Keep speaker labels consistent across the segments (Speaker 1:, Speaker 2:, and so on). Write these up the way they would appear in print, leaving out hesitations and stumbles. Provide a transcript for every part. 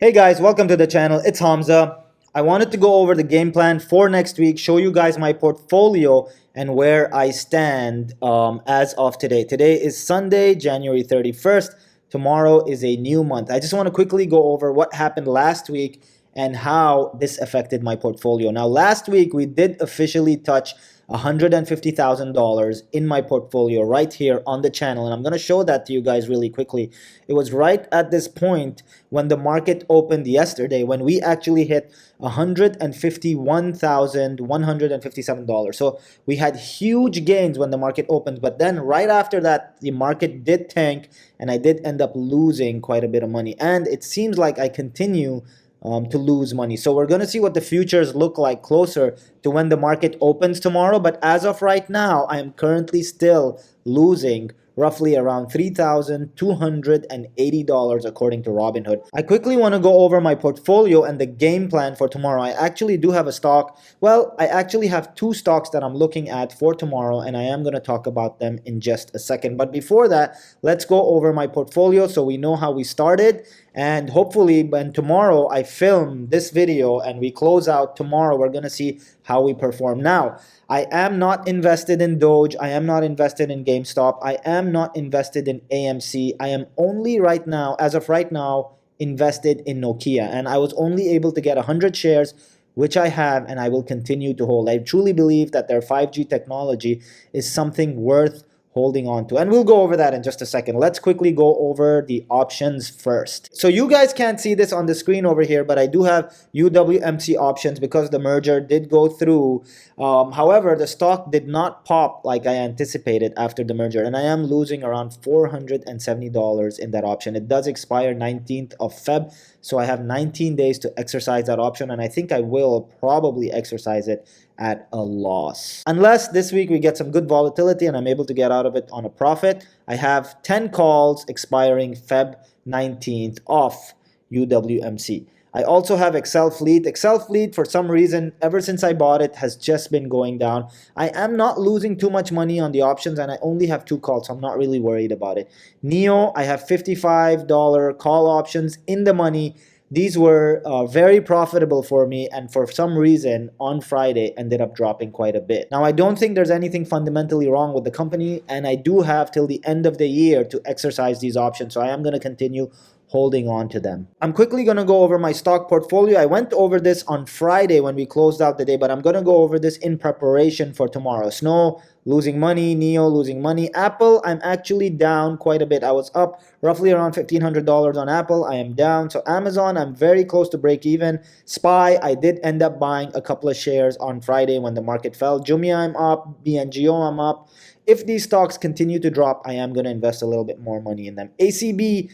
Speaker 1: Hey guys, welcome to the channel. It's Hamza. I wanted to go over the game plan for next week, show you guys my portfolio and where I stand as of today. Today is Sunday, January 31st. Tomorrow is a new month. I just want to quickly go over what happened last week and how this affected my portfolio. Now, last week we did officially touch $150,000 in my portfolio right here on the channel, and I'm going to show that to you guys really quickly. It was right at this point when the market opened yesterday when we actually hit $151,157. So we had huge gains when the market opened, but then right after that the market did tank and I did end up losing quite a bit of money, and it seems like I continue to lose money. So we're going to see what the futures look like closer to when the market opens tomorrow. But as of right now, I am currently still losing roughly around $3,280 according to Robinhood. I quickly want to go over my portfolio and the game plan for tomorrow. I actually do have a stock. Well, I actually have two stocks that I'm looking at for tomorrow, and I am going to talk about them in just a second. But before that, let's go over my portfolio so we know how we started. And hopefully when tomorrow I film this video and we close out tomorrow, we're going to see how we perform. Now, I am not invested in Doge. I am not invested in GameStop. I am not invested in AMC. I am only right now, as of right now, invested in Nokia. And I was only able to get 100 shares, which I have, and I will continue to hold. I truly believe that their 5G technology is something worth holding on to, and we'll go over that in just a second. Let's quickly go over the options first. So you guys can't see this on the screen over here, but I do have UWMC options because the merger did go through. However, the stock did not pop like I anticipated after the merger, and I am losing around $470 in that option. It does expire 19th of Feb, so I have 19 days to exercise that option, and I think I will probably exercise it at a loss. Unless this week we get some good volatility and I'm able to get out of it on a profit. I have 10 calls expiring Feb 19th off UWMC. I also have Excel Fleet. Excel Fleet, for some reason, ever since I bought it, has just been going down. I am not losing too much money on the options, and I only have two calls, so I'm not really worried about it. NEO, I have $55 call options in the money. These were very profitable for me, and for some reason on Friday ended up dropping quite a bit. Now, I don't think there's anything fundamentally wrong with the company, and I do have till the end of the year to exercise these options, so I am going to continue holding on to them. I'm quickly going to go over my stock portfolio. I went over this on Friday when we closed out the day, but I'm going to go over this in preparation for tomorrow. Snow losing money, NEO losing money. Apple, I'm actually down quite a bit. I was up roughly around $1,500 on Apple. I am down. So Amazon, I'm very close to break even. SPY, I did end up buying a couple of shares on Friday when the market fell. Jumia, I'm up. BNGO, I'm up. If these stocks continue to drop, I am going to invest a little bit more money in them. ACB,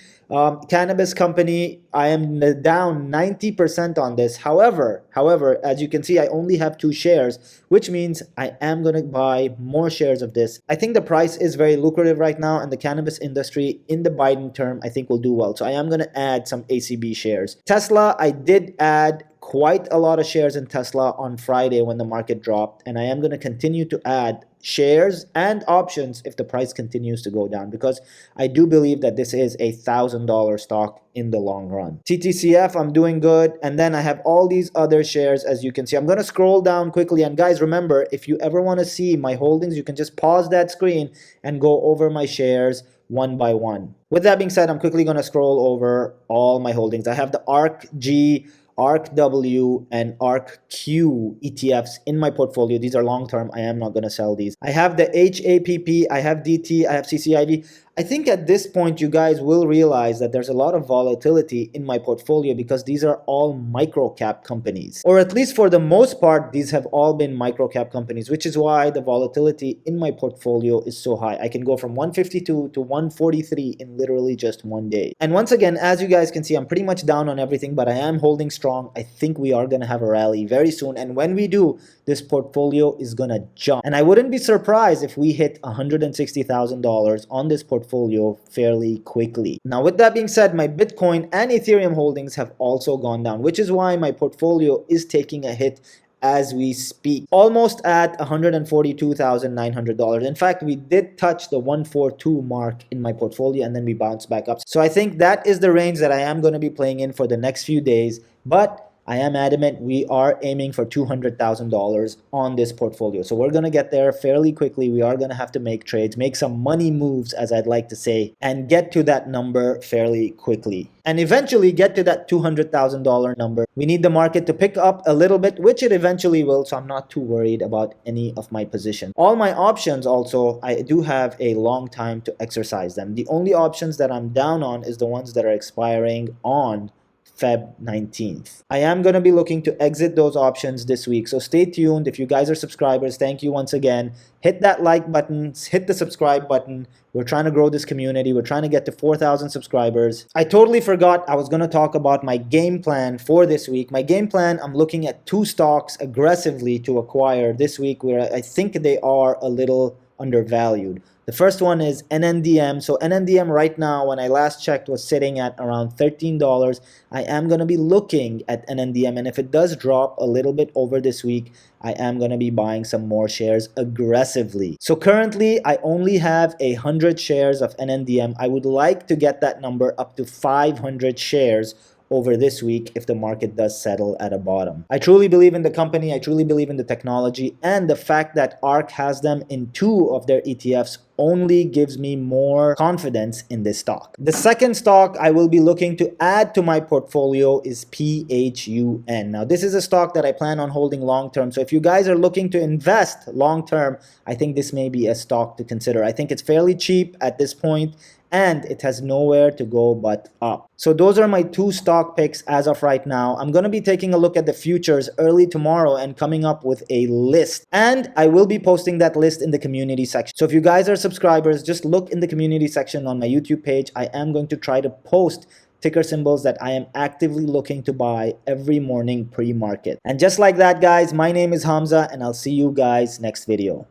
Speaker 1: cannabis company, I am down 90% on this. However, as you can see, I only have two shares, which means I am going to buy more shares of this. I think the price is very lucrative right now, and the cannabis industry in the Biden term, I think will do well. So I am going to add some ACB shares. Tesla, I did add quite a lot of shares in Tesla on Friday when the market dropped, and I am going to continue to add shares and options if the price continues to go down, because I do believe that this is a $1,000 stock in the long run. TTCF, I'm doing good, and then I have all these other shares. As you can see, I'm going to scroll down quickly, and guys, remember, if you ever want to see my holdings, you can just pause that screen and go over my shares one by one. With that being said, I'm quickly going to scroll over all my holdings. I have the ARKG, ARKW, and ARKQ ETFs in my portfolio. These are long term. I am not going to sell these. I have the HAPP, I have DT, I have CCIV. I think at this point you guys will realize that there's a lot of volatility in my portfolio because these are all micro cap companies, or at least for the most part these have all been micro cap companies, which is why the volatility in my portfolio is so high. I can go from 152 to 143 in literally just one day. And once again, as you guys can see, I'm pretty much down on everything, but I am holding strong. I think we are going to have a rally very soon, and when we do, this portfolio is going to jump, and I wouldn't be surprised if we hit $160,000 on this portfolio fairly quickly. Now, with that being said, my Bitcoin and Ethereum holdings have also gone down, which is why my portfolio is taking a hit as we speak, almost at $142,900. In fact, we did touch the 142 mark in my portfolio and then we bounced back up. So I think that is the range that I am going to be playing in for the next few days. But I am adamant we are aiming for $200,000 on this portfolio. So we're going to get there fairly quickly. We are going to have to make trades, make some money moves, as I'd like to say, and get to that number fairly quickly. And eventually get to that $200,000 number. We need the market to pick up a little bit, which it eventually will. So I'm not too worried about any of my positions. All my options also, I do have a long time to exercise them. The only options that I'm down on is the ones that are expiring on Feb 19th. I am going to be looking to exit those options this week. So stay tuned. If you guys are subscribers, thank you once again. Hit that like button, hit the subscribe button. We're trying to grow this community. We're trying to get to 4,000 subscribers. I totally forgot I was going to talk about my game plan for this week. My game plan, I'm looking at 2 stocks aggressively to acquire this week where I think they are a little undervalued. The first one is NNDM. So NNDM right now, when I last checked, was sitting at around $13. I am going to be looking at NNDM, and if it does drop a little bit over this week, I am going to be buying some more shares aggressively. So currently, I only have 100 shares of NNDM. I would like to get that number up to 500 shares over this week if the market does settle at a bottom. I truly believe in the company, I truly believe in the technology, and the fact that ARK has them in 2 of their ETFs only gives me more confidence in this stock. The second stock I will be looking to add to my portfolio is PHUN. Now, this is a stock that I plan on holding long term. So if you guys are looking to invest long term, I think this may be a stock to consider. I think it's fairly cheap at this point, and it has nowhere to go but up. So those are my 2 stock picks as of right now. I'm going to be taking a look at the futures early tomorrow and coming up with a list. And I will be posting that list in the community section. So if you guys are subscribers, just look in the community section on my YouTube page. I am going to try to post ticker symbols that I am actively looking to buy every morning pre-market. And just like that, guys, my name is Hamza, and I'll see you guys next video.